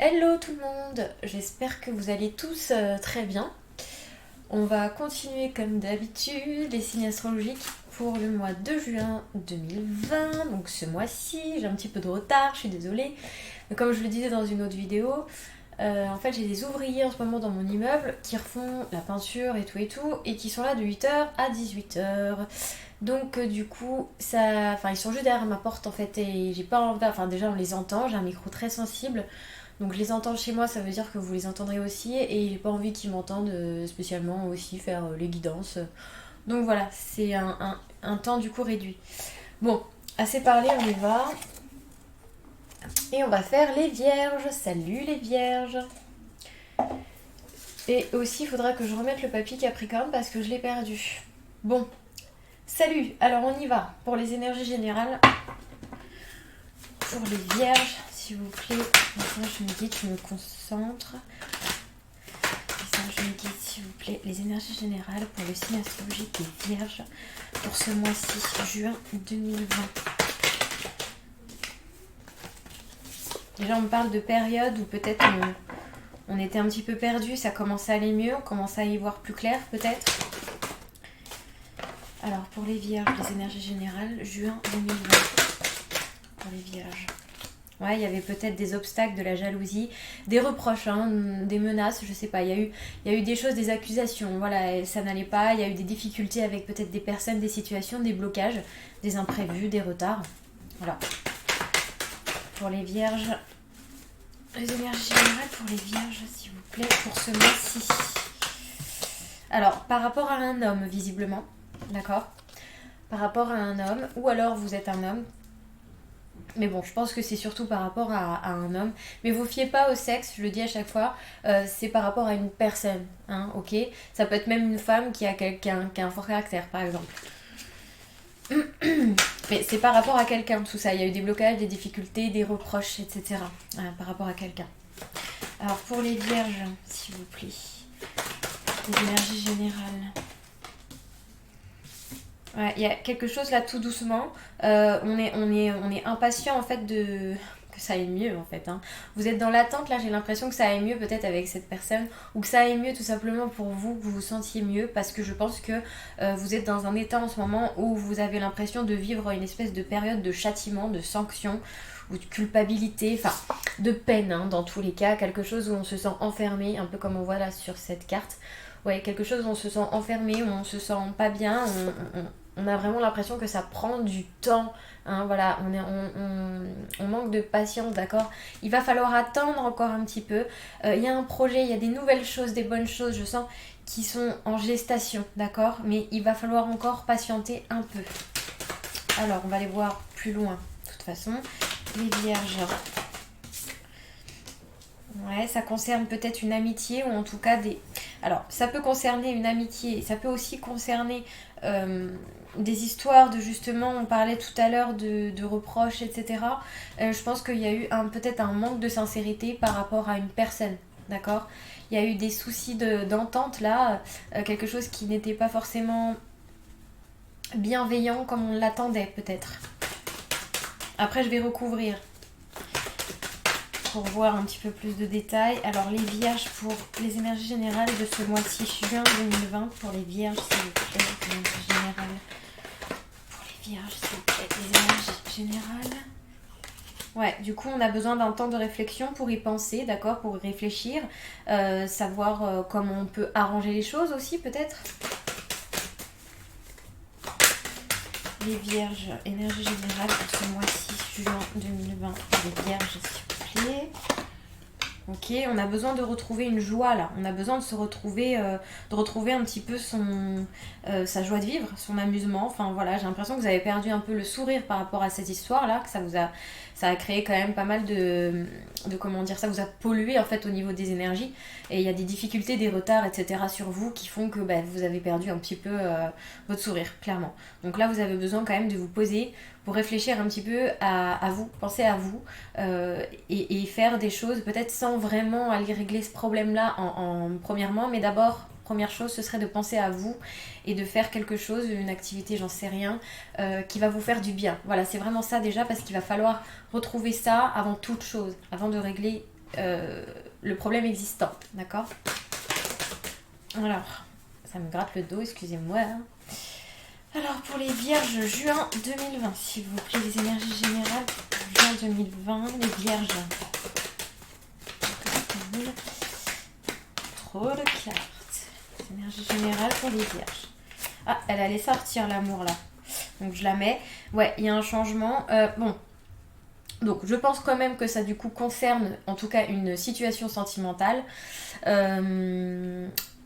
Hello tout le monde, j'espère que vous allez tous très bien. On va continuer comme d'habitude les signes astrologiques pour le mois de juin 2020, donc ce mois-ci. J'ai un petit peu de retard, je suis désolée. Mais comme je le disais dans une autre vidéo, en fait j'ai des ouvriers en ce moment dans mon immeuble qui refont la peinture et tout, et qui sont là de 8h à 18h. Donc du coup, ils sont juste derrière ma porte en fait, et j'ai pas envie, enfin déjà on les entend, j'ai un micro très sensible. Donc je les entends chez moi, ça veut dire que vous les entendrez aussi, et j'ai pas envie qu'ils m'entendent spécialement aussi faire les guidances. Donc voilà, c'est un temps du coup réduit. Bon, assez parlé, on y va. Et on va faire les vierges. Salut les vierges. Et aussi, il faudra que je remette le papier Capricorne parce que je l'ai perdu. Bon, salut. Alors on y va pour les énergies générales. Pour les vierges, s'il vous plaît. Maintenant, je me dis, je me concentre. Je me dis, s'il vous plaît, les énergies générales pour le signe astrologique des vierges pour ce mois-ci, juin 2020. Déjà, on me parle de période où peut-être on était un petit peu perdu, ça commence à aller mieux, on commence à y voir plus clair peut-être. Alors, pour les vierges, les énergies générales, juin 2020. Pour les vierges. Ouais, il y avait peut-être des obstacles, de la jalousie, des reproches, hein, des menaces, je sais pas. Il y a eu des choses, des accusations, voilà, ça n'allait pas. Il y a eu des difficultés avec peut-être des personnes, des situations, des blocages, des imprévus, des retards. Voilà. Pour les vierges, les énergies générales pour les vierges, s'il vous plaît, pour ce mois-ci. Alors, par rapport à un homme, visiblement, d'accord ? Par rapport à un homme, ou alors vous êtes un homme. Mais bon, je pense que c'est surtout par rapport à un homme. Mais vous fiez pas au sexe, je le dis à chaque fois, c'est par rapport à une personne, hein, ok ? Ça peut être même une femme qui a un fort caractère, par exemple. Mais c'est par rapport à quelqu'un, tout ça. Il y a eu des blocages, des difficultés, des reproches, etc. Voilà, par rapport à quelqu'un. Alors pour les vierges, s'il vous plaît, les énergies générales. Ouais, il y a quelque chose là tout doucement. On est impatient en fait que ça aille mieux en fait. Hein. Vous êtes dans l'attente là, j'ai l'impression que ça aille mieux peut-être avec cette personne ou que ça aille mieux tout simplement pour vous, que vous vous sentiez mieux parce que je pense que vous êtes dans un état en ce moment où vous avez l'impression de vivre une espèce de période de châtiment, de sanction ou de culpabilité, enfin de peine hein, dans tous les cas, quelque chose où on se sent enfermé, un peu comme on voit là sur cette carte. Ouais, quelque chose où on se sent enfermé, où on se sent pas bien, on a vraiment l'impression que ça prend du temps. Hein, voilà, on manque de patience, d'accord ? Il va falloir attendre encore un petit peu. Il y a un projet, il y a des nouvelles choses, des bonnes choses, je sens, qui sont en gestation, d'accord ? Mais il va falloir encore patienter un peu. Alors, on va aller voir plus loin, de toute façon. Les vierges. Ouais, ça concerne peut-être une amitié ou en tout cas des... Alors, ça peut concerner une amitié, ça peut aussi concerner des histoires de justement, on parlait tout à l'heure de reproches, etc. Je pense qu'il y a eu peut-être un manque de sincérité par rapport à une personne, d'accord ? Il y a eu des soucis d'entente là, quelque chose qui n'était pas forcément bienveillant comme on l'attendait peut-être. Après, je vais recouvrir pour voir un petit peu plus de détails. Alors les vierges pour les énergies générales de ce mois-ci, juin 2020, pour les vierges s'il vous plaît, les énergies générales. Pour les vierges s'il vous plaît, les énergies générales. Ouais, du coup on a besoin d'un temps de réflexion pour y penser, d'accord, pour y réfléchir, savoir comment on peut arranger les choses aussi peut-être. Les vierges, énergie générale pour ce mois-ci, juin 2020, les vierges s'il vous plaît. Ok, on a besoin de retrouver une joie là, on a besoin de se retrouver, de retrouver un petit peu sa joie de vivre, son amusement. Enfin voilà, j'ai l'impression que vous avez perdu un peu le sourire par rapport à cette histoire là, que ça a créé quand même pas mal de comment dire, ça vous a pollué en fait au niveau des énergies et il y a des difficultés, des retards, etc. sur vous qui font que vous avez perdu un petit peu votre sourire, clairement. Donc là, vous avez besoin quand même de vous poser pour réfléchir un petit peu à vous, penser à vous et faire des choses peut-être sans vraiment aller régler ce problème-là premièrement, mais d'abord, première chose, ce serait de penser à vous et de faire quelque chose, une activité, j'en sais rien, qui va vous faire du bien. Voilà, c'est vraiment ça déjà parce qu'il va falloir retrouver ça avant toute chose, avant de régler le problème existant, d'accord? Alors, ça me gratte le dos, excusez-moi. Alors, pour les vierges, juin 2020, s'il vous plaît, les énergies générales, juin 2020, les vierges. Trop de cartes. Les énergies générales pour les vierges. Ah, elle allait sortir l'amour là. Donc, je la mets. Ouais, il y a un changement. Bon. Donc, je pense quand même que ça, du coup, concerne, en tout cas, une situation sentimentale.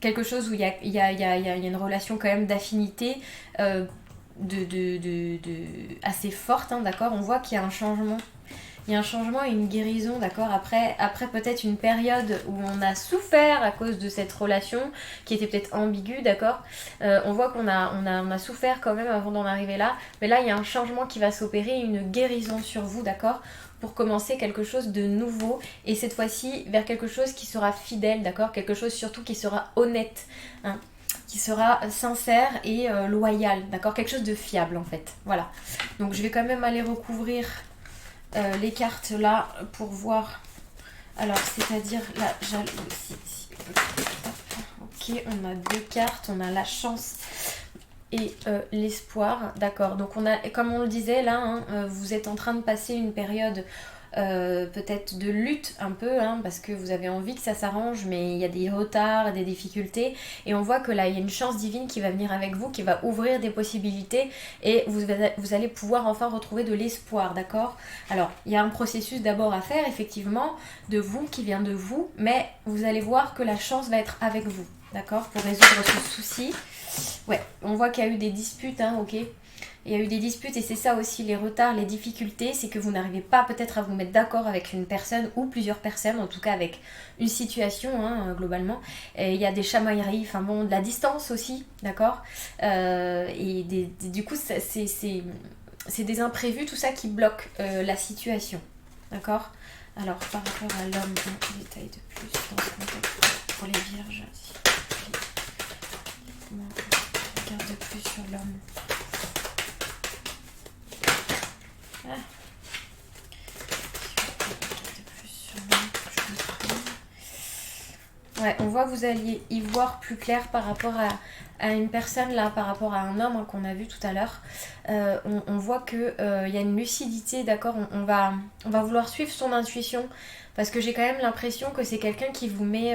Quelque chose où il y a une relation quand même d'affinité assez forte, hein, d'accord? On voit qu'il y a un changement. Il y a un changement et une guérison, d'accord? Après peut-être une période où on a souffert à cause de cette relation qui était peut-être ambiguë, d'accord? On voit qu'on a souffert quand même avant d'en arriver là. Mais là, il y a un changement qui va s'opérer, une guérison sur vous, d'accord? Pour commencer quelque chose de nouveau. Et cette fois-ci, vers quelque chose qui sera fidèle, d'accord? Quelque chose surtout qui sera honnête, hein? Qui sera sincère et loyal, d'accord? Quelque chose de fiable, en fait. Voilà. Donc, je vais quand même aller recouvrir les cartes là pour voir. Alors, c'est-à-dire la jalousie. Ok, on a 2 cartes. On a la chance et l'espoir. D'accord. Donc, on a, comme on le disait là, hein, vous êtes en train de passer une période peut-être de lutte un peu, hein, parce que vous avez envie que ça s'arrange, mais il y a des retards, des difficultés, et on voit que là il y a une chance divine qui va venir avec vous, qui va ouvrir des possibilités, et vous allez pouvoir enfin retrouver de l'espoir, d'accord? Alors il y a un processus d'abord à faire, effectivement, de vous, qui vient de vous, mais vous allez voir que la chance va être avec vous, d'accord? Pour résoudre ce souci. Ouais, on voit qu'il y a eu des disputes, hein, ok? Il y a eu des disputes et c'est ça aussi les retards, les difficultés, c'est que vous n'arrivez pas peut-être à vous mettre d'accord avec une personne ou plusieurs personnes, en tout cas avec une situation, hein, globalement. Et il y a des chamailleries, enfin bon, de la distance aussi, d'accord? Du coup, c'est des imprévus, tout ça qui bloque la situation, d'accord? Alors, par rapport à l'homme, un détail de plus dans ce contexte pour les vierges. Regarde de plus sur l'homme. Ouais, on voit que vous alliez y voir plus clair par rapport à une personne là, par rapport à un homme, hein, qu'on a vu tout à l'heure. On voit que y a une lucidité, d'accord, on va vouloir suivre son intuition parce que j'ai quand même l'impression que c'est quelqu'un qui vous met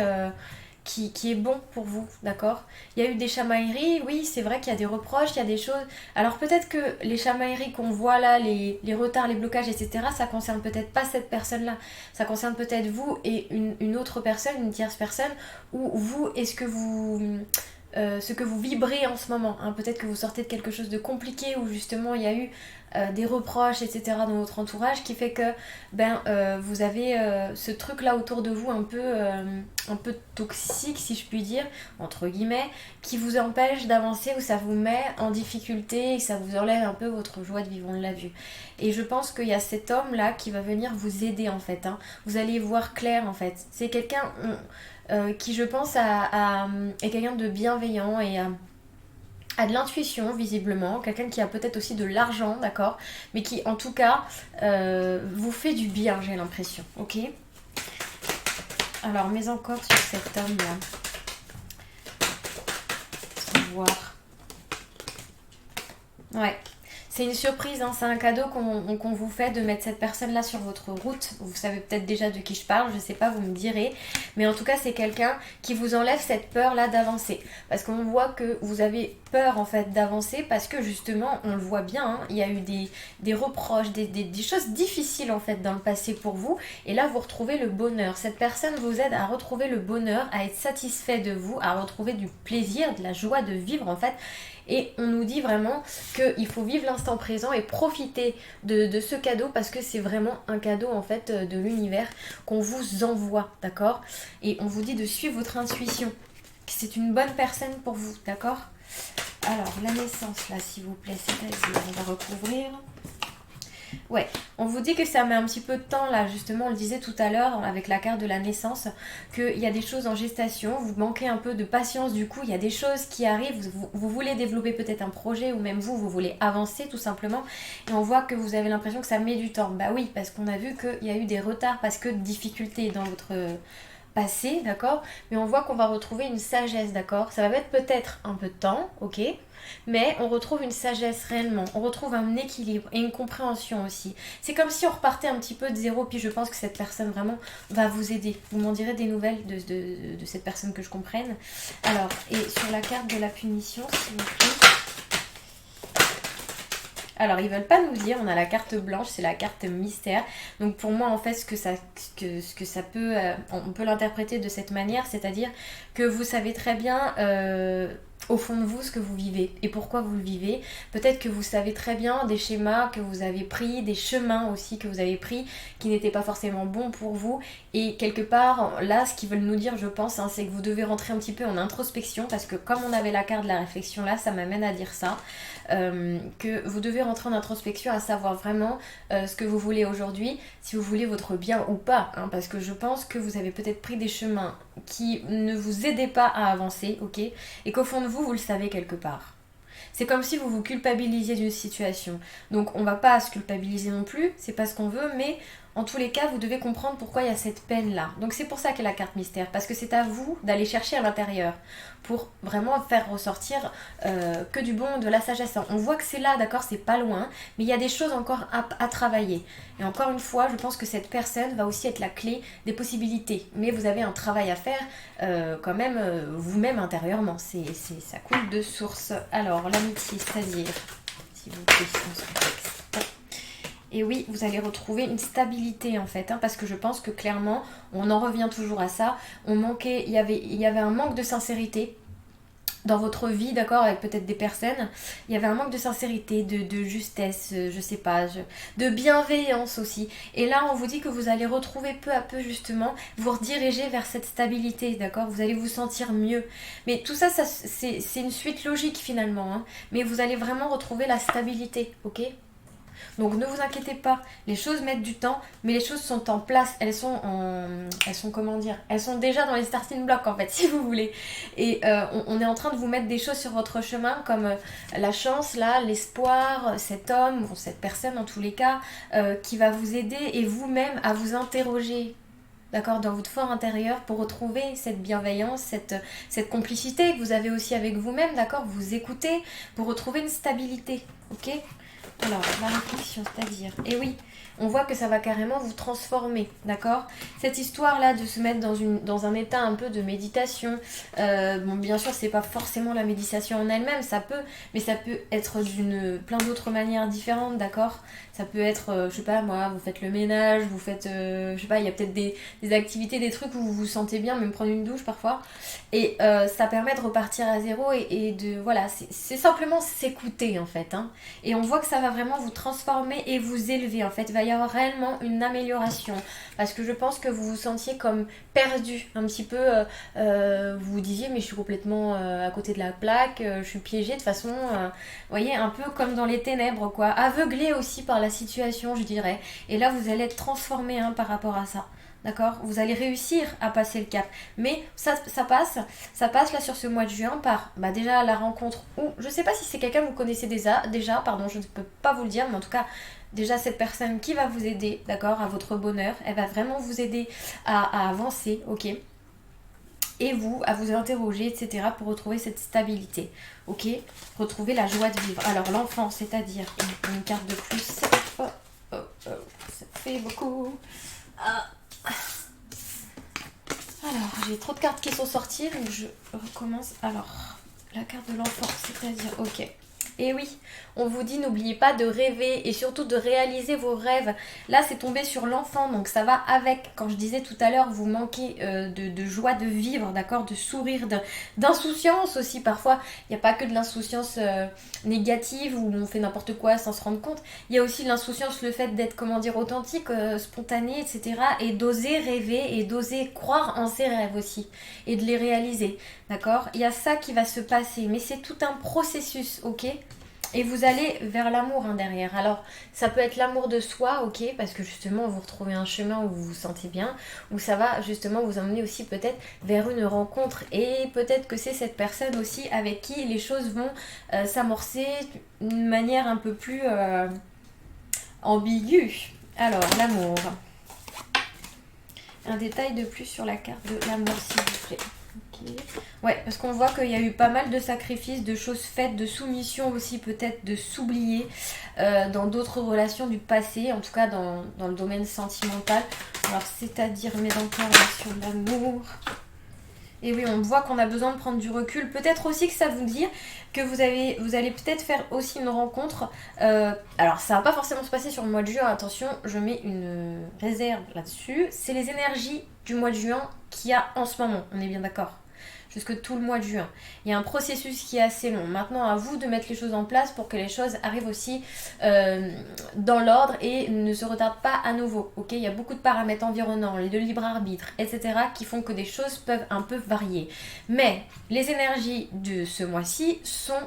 qui est bon pour vous, d'accord? Il y a eu des chamailleries, oui, c'est vrai qu'il y a des reproches, il y a des choses. Alors peut-être que les chamailleries qu'on voit là, les retards, les blocages, etc., ça concerne peut-être pas cette personne-là. Ça concerne peut-être vous et une autre personne, une tierce personne, ou vous et ce que vous vibrez en ce moment, hein. Peut-être que vous sortez de quelque chose de compliqué où justement il y a eu des reproches, etc. dans votre entourage qui fait que vous avez ce truc là autour de vous un peu toxique, si je puis dire, entre guillemets, qui vous empêche d'avancer, où ça vous met en difficulté et ça vous enlève un peu votre joie de vivre, on l'a vu. Et je pense qu'il y a cet homme là qui va venir vous aider en fait, hein. Vous allez voir clair en fait. C'est quelqu'un qui je pense est quelqu'un de bienveillant et a de l'intuition visiblement, quelqu'un qui a peut-être aussi de l'argent, d'accord, mais qui en tout cas vous fait du bien, j'ai l'impression, ok? Alors, mais encore sur cet homme là, sans voir. Ouais. C'est une surprise, hein, c'est un cadeau qu'on vous fait de mettre cette personne-là sur votre route. Vous savez peut-être déjà de qui je parle, je sais pas, vous me direz. Mais en tout cas, c'est quelqu'un qui vous enlève cette peur-là d'avancer. Parce qu'on voit que vous avez peur en fait d'avancer parce que justement, on le voit bien, hein, il y a eu des reproches, des choses difficiles en fait dans le passé pour vous. Et là, vous retrouvez le bonheur. Cette personne vous aide à retrouver le bonheur, à être satisfait de vous, à retrouver du plaisir, de la joie de vivre en fait. Et on nous dit vraiment qu'il faut vivre l'instant présent et profiter de ce cadeau parce que c'est vraiment un cadeau en fait de l'univers qu'on vous envoie, d'accord? Et on vous dit de suivre votre intuition. C'est une bonne personne pour vous, d'accord? Alors, la naissance là, s'il vous plaît, c'est-à-dire, on va recouvrir. Ouais, on vous dit que ça met un petit peu de temps là, justement, on le disait tout à l'heure avec la carte de la naissance, qu'il y a des choses en gestation, vous manquez un peu de patience du coup, il y a des choses qui arrivent, vous voulez développer peut-être un projet ou même vous voulez avancer tout simplement et on voit que vous avez l'impression que ça met du temps. Bah oui, parce qu'on a vu qu'il y a eu des retards parce que de difficultés dans votre passé, d'accord, mais on voit qu'on va retrouver une sagesse, d'accord, ça va mettre peut-être un peu de temps, ok, mais on retrouve une sagesse réellement, on retrouve un équilibre et une compréhension aussi. C'est comme si on repartait un petit peu de zéro, puis je pense que cette personne vraiment va vous aider. Vous m'en direz des nouvelles de cette personne que je comprenne. Alors, et sur la carte de la punition, s'il vous plaît. Alors, ils veulent pas nous dire, on a la carte blanche, c'est la carte mystère. Donc pour moi, en fait, ce que ça peut, on peut l'interpréter de cette manière, c'est-à-dire que vous savez très bien au fond de vous ce que vous vivez et pourquoi vous le vivez. Peut-être que vous savez très bien des schémas que vous avez pris, des chemins aussi que vous avez pris qui n'étaient pas forcément bons pour vous. Et quelque part, là, ce qu'ils veulent nous dire, je pense, hein, c'est que vous devez rentrer un petit peu en introspection parce que comme on avait la carte de la réflexion là, ça m'amène à dire ça. Que vous devez rentrer en introspection à savoir vraiment ce que vous voulez aujourd'hui, si vous voulez votre bien ou pas, hein, parce que je pense que vous avez peut-être pris des chemins qui ne vous aidaient pas à avancer, ok, et qu'au fond de vous, vous le savez quelque part. C'est comme si vous vous culpabilisiez d'une situation. Donc on va pas se culpabiliser non plus, c'est pas ce qu'on veut, mais en tous les cas, vous devez comprendre pourquoi il y a cette peine-là. Donc c'est pour ça qu'il y a la carte mystère, parce que c'est à vous d'aller chercher à l'intérieur pour vraiment faire ressortir que du bon, de la sagesse. On voit que c'est là, d'accord, c'est pas loin, mais il y a des choses encore à travailler. Et encore une fois, je pense que cette personne va aussi être la clé des possibilités. Mais vous avez un travail à faire quand même vous-même intérieurement. Ça coule de source. Alors, l'amitié, c'est-à-dire, s'il vous plaît, dans ce contexte. Et oui, vous allez retrouver une stabilité en fait, hein, parce que je pense que clairement, on en revient toujours à ça. Il y avait un manque de sincérité dans votre vie, d'accord, avec peut-être des personnes. Il y avait un manque de sincérité, de justesse, je sais pas, de bienveillance aussi. Et là, on vous dit que vous allez retrouver peu à peu justement, vous rediriger vers cette stabilité, d'accord. Vous allez vous sentir mieux. Mais tout ça, c'est une suite logique finalement, hein. Mais vous allez vraiment retrouver la stabilité, ok. Donc ne vous inquiétez pas, les choses mettent du temps, mais les choses sont en place, elles sont comment dire, elles sont déjà dans les starting blocks en fait, si vous voulez. Et on est en train de vous mettre des choses sur votre chemin comme la chance, là, l'espoir, cet homme, ou cette personne en tous les cas, qui va vous aider et vous-même à vous interroger. D'accord, dans votre fort intérieur pour retrouver cette bienveillance, cette complicité que vous avez aussi avec vous-même, d'accord, vous écoutez pour retrouver une stabilité, ok. Alors, la réflexion, c'est-à-dire, et oui, on voit que ça va carrément vous transformer, d'accord. Cette histoire-là de se mettre dans un état un peu de méditation, bon, bien sûr, c'est pas forcément la méditation en elle-même, ça peut, mais ça peut être d'une plein d'autres manières différentes, d'accord. Ça peut être, je sais pas moi, vous faites le ménage, vous faites, je sais pas, il y a peut-être des activités, des trucs où vous vous sentez bien, même prendre une douche parfois. Et ça permet de repartir à zéro et de, voilà, c'est simplement s'écouter en fait, hein. Et on voit que ça va vraiment vous transformer et vous élever en fait. Il va y avoir réellement une amélioration parce que je pense que vous vous sentiez comme perdu un petit peu. Vous vous disiez mais je suis complètement à côté de la plaque, je suis piégée de toute façon. Vous voyez, un peu comme dans les ténèbres quoi. Aveuglé aussi par la situation je dirais. Et là vous allez être transformé hein, par rapport à ça. D'accord. Vous allez réussir à passer le cap. Mais ça passe là sur ce mois de juin par déjà la rencontre ou je sais pas si c'est quelqu'un que vous connaissez déjà, pardon, je ne peux pas vous le dire, mais en tout cas, déjà cette personne qui va vous aider, d'accord, à votre bonheur, elle va vraiment vous aider à avancer, ok, et vous, à vous interroger, etc., pour retrouver cette stabilité, ok, retrouver la joie de vivre. Alors l'enfant, c'est-à-dire une carte de plus, ça fait beaucoup. Alors, j'ai trop de cartes qui sont sorties, donc je recommence. Alors, la carte de l'enfant, c'est-à-dire, ok. Et oui, on vous dit n'oubliez pas de rêver et surtout de réaliser vos rêves. Là, c'est tombé sur l'enfant, donc ça va avec. Quand je disais tout à l'heure, vous manquez de joie de vivre, d'accord, de sourire, d'insouciance aussi. Parfois, il n'y a pas que de l'insouciance négative où on fait n'importe quoi sans se rendre compte. Il y a aussi l'insouciance, le fait d'être, comment dire, authentique, spontané, etc. Et d'oser rêver et d'oser croire en ses rêves aussi et de les réaliser, d'accord. Il y a ça qui va se passer, mais c'est tout un processus, ok. Et vous allez vers l'amour derrière. Alors, ça peut être l'amour de soi, ok, parce que justement, vous retrouvez un chemin où vous vous sentez bien, où ça va justement vous emmener aussi peut-être vers une rencontre. Et peut-être que c'est cette personne aussi avec qui les choses vont s'amorcer d'une manière un peu plus ambiguë. Alors, l'amour. Un détail de plus sur la carte de l'amour, s'il vous plaît. Okay. Ouais, parce qu'on voit qu'il y a eu pas mal de sacrifices, de choses faites, de soumission aussi, peut-être de s'oublier dans d'autres relations du passé, en tout cas dans le domaine sentimental. Alors, c'est-à-dire, mais dans quelle relation d'amour? Et oui, on voit qu'on a besoin de prendre du recul. Peut-être aussi que ça vous dit que vous allez peut-être faire aussi une rencontre. Alors, ça va pas forcément se passer sur le mois de juin. Attention, je mets une réserve là-dessus. C'est les énergies du mois de juin qu'il y a en ce moment. On est bien d'accord? Jusque tout le mois de juin. Il y a un processus qui est assez long. Maintenant, à vous de mettre les choses en place pour que les choses arrivent aussi dans l'ordre et ne se retardent pas à nouveau. Ok, il y a beaucoup de paramètres environnants, le libre arbitre, etc. qui font que des choses peuvent un peu varier. Mais les énergies de ce mois-ci sont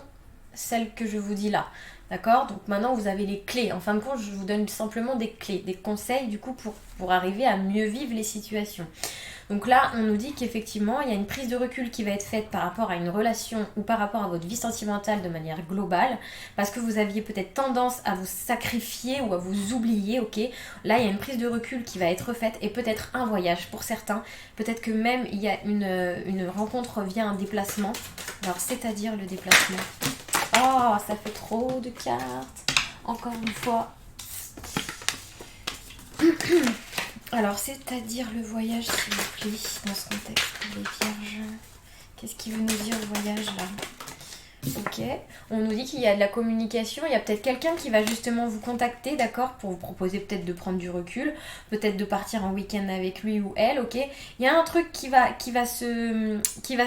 celles que je vous dis là. D'accord? Donc maintenant vous avez les clés. En fin de compte, je vous donne simplement des clés, des conseils du coup pour arriver à mieux vivre les situations. Donc là, on nous dit qu'effectivement, il y a une prise de recul qui va être faite par rapport à une relation ou par rapport à votre vie sentimentale de manière globale, parce que vous aviez peut-être tendance à vous sacrifier ou à vous oublier, ok? Là, il y a une prise de recul qui va être faite et peut-être un voyage pour certains. Peut-être que même il y a une rencontre via un déplacement. Alors, c'est-à-dire le déplacement. Oh, ça fait trop de cartes. Encore une fois. Alors, c'est-à-dire le voyage, s'il vous plaît, dans ce contexte pour les vierges. Qu'est-ce qu'il veut nous dire le voyage, là? Ok. On nous dit qu'il y a de la communication. Il y a peut-être quelqu'un qui va justement vous contacter, d'accord, pour vous proposer peut-être de prendre du recul, peut-être de partir en week-end avec lui ou elle, ok. Il y a un truc qui va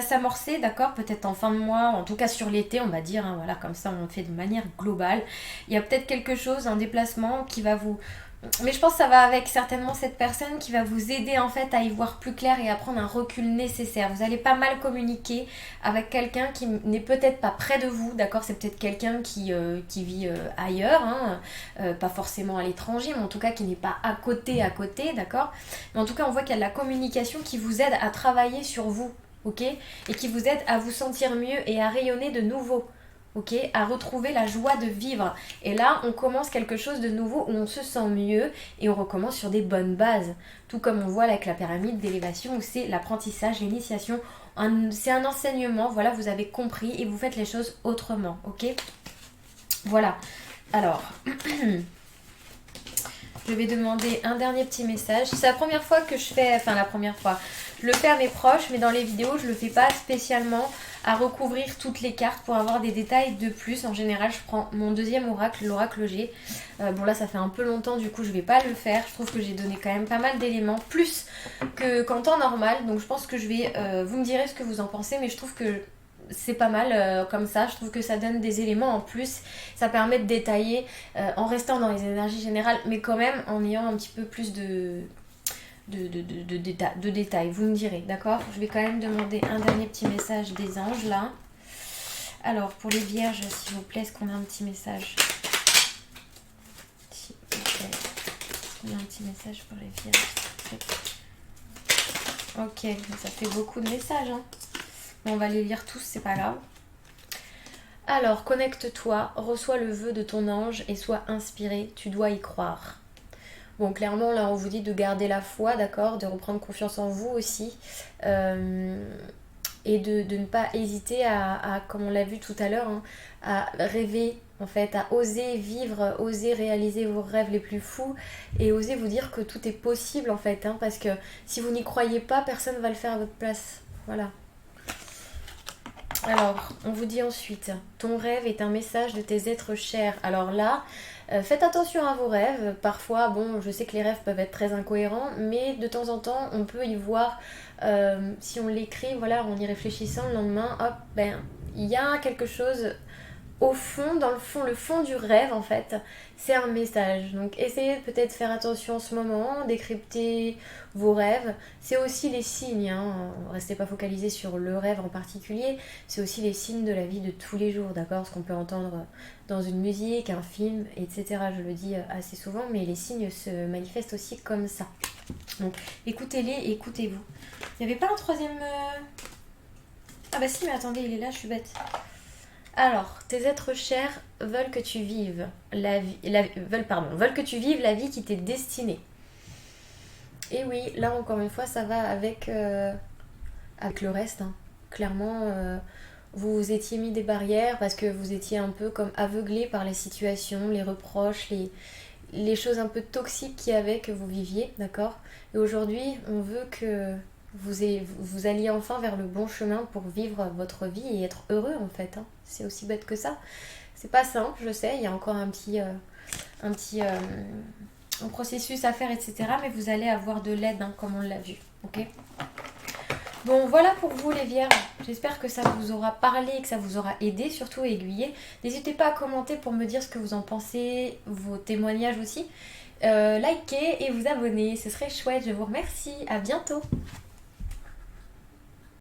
s'amorcer, d'accord, peut-être en fin de mois, en tout cas sur l'été, on va dire, hein, voilà, comme ça on fait de manière globale. Il y a peut-être quelque chose, un déplacement qui va vous... Mais je pense que ça va avec certainement cette personne qui va vous aider en fait à y voir plus clair et à prendre un recul nécessaire. Vous allez pas mal communiquer avec quelqu'un qui n'est peut-être pas près de vous, d'accord? C'est peut-être quelqu'un qui vit ailleurs, hein, pas forcément à l'étranger, mais en tout cas qui n'est pas à côté, d'accord? Mais en tout cas, on voit qu'il y a de la communication qui vous aide à travailler sur vous, ok? Et qui vous aide à vous sentir mieux et à rayonner de nouveau. Ok, à retrouver la joie de vivre. Et là, on commence quelque chose de nouveau où on se sent mieux et on recommence sur des bonnes bases. Tout comme on voit avec la pyramide d'élévation où c'est l'apprentissage, l'initiation. C'est un enseignement, voilà, vous avez compris et vous faites les choses autrement. Ok, voilà. Alors, je vais demander un dernier petit message. C'est la première fois que je fais, enfin la première fois, je le fais à mes proches, mais dans les vidéos, je le fais pas spécialement à recouvrir toutes les cartes pour avoir des détails de plus. En général, je prends mon deuxième oracle, l'oracle G. Bon là, ça fait un peu longtemps, du coup, je vais pas le faire. Je trouve que j'ai donné quand même pas mal d'éléments, plus qu'en temps normal. Donc je pense que je vais... vous me direz ce que vous en pensez, mais je trouve que c'est pas mal comme ça, je trouve que ça donne des éléments en plus, ça permet de détailler en restant dans les énergies générales, mais quand même en ayant un petit peu plus de détails, vous me direz, d'accord? Je vais quand même demander un dernier petit message des anges là. Alors pour les vierges, s'il vous plaît, est-ce qu'on a un petit message? S'il vous plaît, est-ce qu'on a un petit message pour les vierges? Ok, ça fait beaucoup de messages, hein. On va les lire tous, c'est pas grave. Alors, connecte-toi, reçois le vœu de ton ange et sois inspiré, tu dois y croire. Bon, clairement, là, on vous dit de garder la foi, d'accord, de reprendre confiance en vous aussi, et de ne pas hésiter à, comme on l'a vu tout à l'heure, hein, à rêver, en fait, à oser vivre, oser réaliser vos rêves les plus fous, et oser vous dire que tout est possible, en fait, hein, parce que si vous n'y croyez pas, personne ne va le faire à votre place. Voilà. Alors, on vous dit ensuite, ton rêve est un message de tes êtres chers. Alors là, faites attention à vos rêves. Parfois, bon, je sais que les rêves peuvent être très incohérents, mais de temps en temps, on peut y voir, si on l'écrit, voilà, en y réfléchissant, le lendemain, hop, ben, il y a quelque chose au fond, dans le fond du rêve en fait, c'est un message. Donc essayez de peut-être faire attention en ce moment, décrypter vos rêves. C'est aussi les signes, hein. Restez pas focalisé sur le rêve en particulier, c'est aussi les signes de la vie de tous les jours, d'accord? Ce qu'on peut entendre dans une musique, un film, etc. Je le dis assez souvent, mais les signes se manifestent aussi comme ça. Donc écoutez-les, écoutez-vous. Il n'y avait pas un troisième... Ah bah si, mais attendez, il est là, je suis bête. Alors, tes êtres chers veulent que tu vives veulent que tu vives la vie qui t'est destinée. Et oui, là encore une fois, ça va avec le reste, hein. Clairement, vous vous étiez mis des barrières parce que vous étiez un peu comme aveuglé par les situations, les reproches, les choses un peu toxiques qu'il y avait que vous viviez, d'accord? Et aujourd'hui, on veut que vous alliez enfin vers le bon chemin pour vivre votre vie et être heureux en fait, hein. C'est aussi bête que ça. C'est pas simple, je sais, il y a encore un petit un processus à faire, etc. Mais vous allez avoir de l'aide, hein, comme on l'a vu, ok? Bon, voilà pour vous les vierges. J'espère que ça vous aura parlé et que ça vous aura aidé, surtout aiguillé. N'hésitez pas à commenter pour me dire ce que vous en pensez, vos témoignages aussi. Likez et vous abonner, ce serait chouette. Je vous remercie. À bientôt.